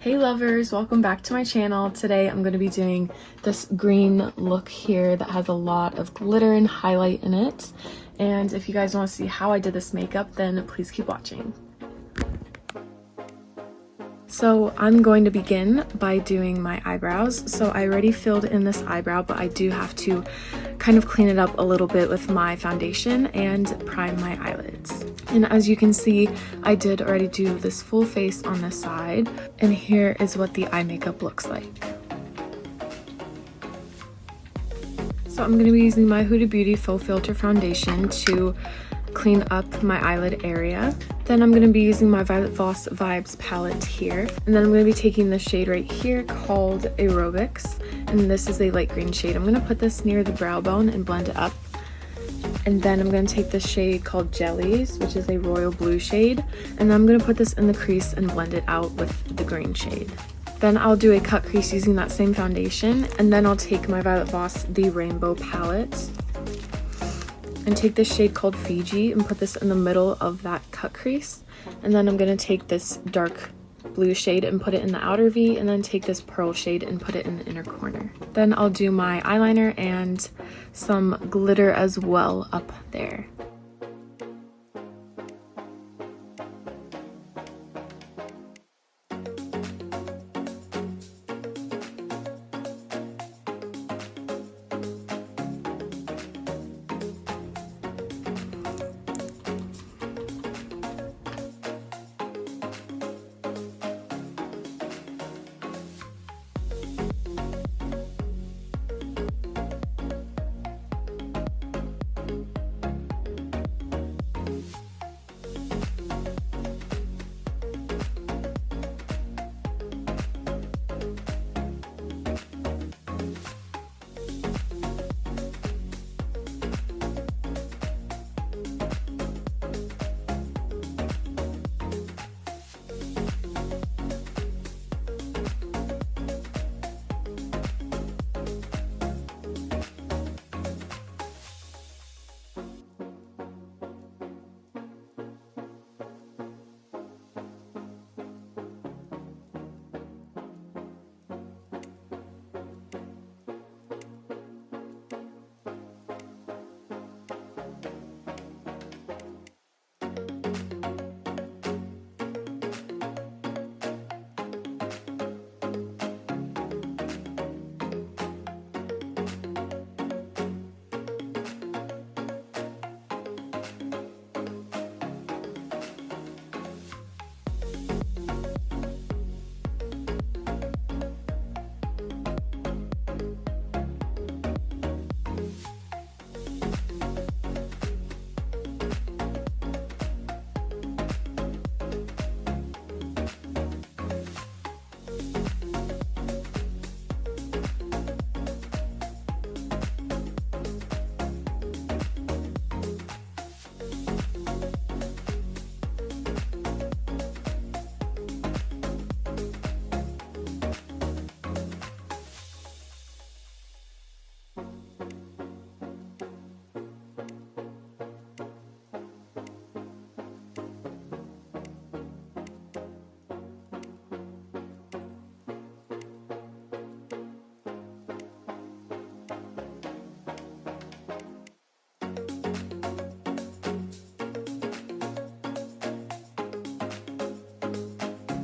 Hey lovers, welcome back to my channel. Today I'm going to be doing this green look here that has a lot of glitter and highlight in it. And if you guys want to see how I did this makeup, then please keep watching. So I'm going to begin by doing my eyebrows. So I already filled in this eyebrow, but I do have to kind of clean it up a little bit with my foundation and prime my eyelids. And as you can see, I did already do this full face on this side, and here is what the eye makeup looks like. So I'm going to be using my Huda Beauty Faux Filter Foundation to clean up my eyelid area. Then I'm going to be using my Violet Voss Vibes palette here, and then I'm going to be taking the shade right here called Aerobics, and this is a light green shade. I'm going to put this near the brow bone and blend it up. And then I'm going to take this shade called Jellies, which is a royal blue shade, and then I'm going to put this in the crease and blend it out with the green shade. Then I'll do a cut crease using that same foundation, and then I'll take my Violet Voss The Rainbow palette and take this shade called Fiji and put this in the middle of that cut crease. And then I'm going to take this dark blue shade and put it in the outer V, and then take this pearl shade and put it in the inner corner. Then I'll do my eyeliner and some glitter as well up there.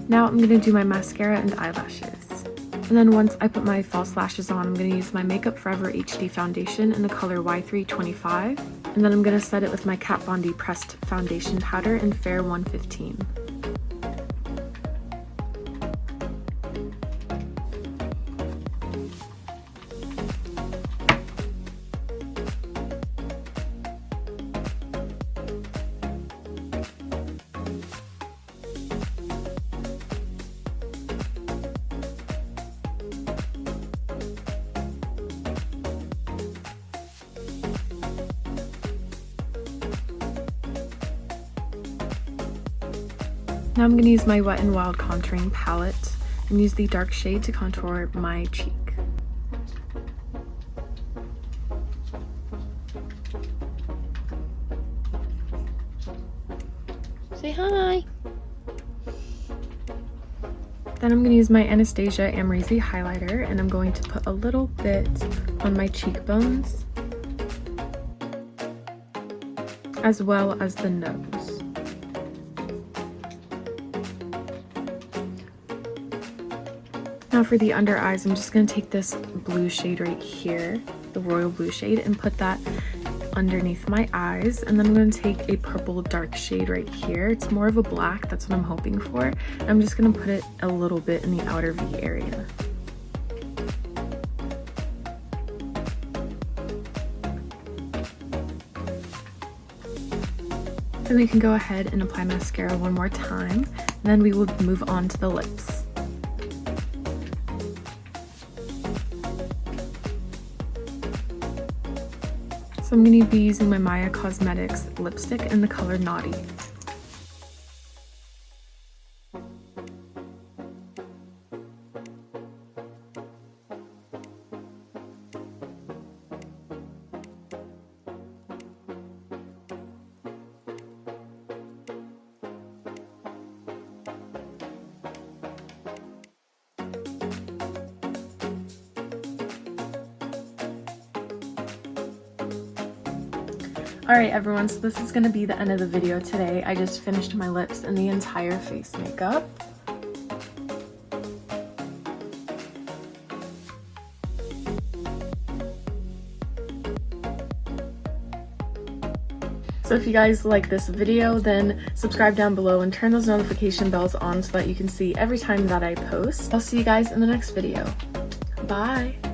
Now I'm going to do my mascara and eyelashes. And then once I put my false lashes on, I'm going to use my Makeup Forever HD foundation in the color Y325. And then I'm going to set it with my Kat Von D pressed foundation powder in Fair 115. Now I'm going to use my Wet n Wild contouring palette and use the dark shade to contour my cheek. Say hi! Then I'm going to use my Anastasia Amrezy highlighter, and I'm going to put a little bit on my cheekbones, as well as the nose. Now for the under eyes, I'm just going to take this blue shade right here, the royal blue shade, and put that underneath my eyes. And then I'm going to take a purple dark shade right here. It's more of a black, that's what I'm hoping for. I'm just going to put it a little bit in the outer V area. Then we can go ahead and apply mascara one more time. And then we will move on to the lips. So I'm going to be using my Maya Cosmetics lipstick in the color Naughty. Alright everyone, so this is going to be the end of the video today. I just finished my lips and the entire face makeup. So if you guys like this video, then subscribe down below and turn those notification bells on so that you can see every time that I post. I'll see you guys in the next video. Bye!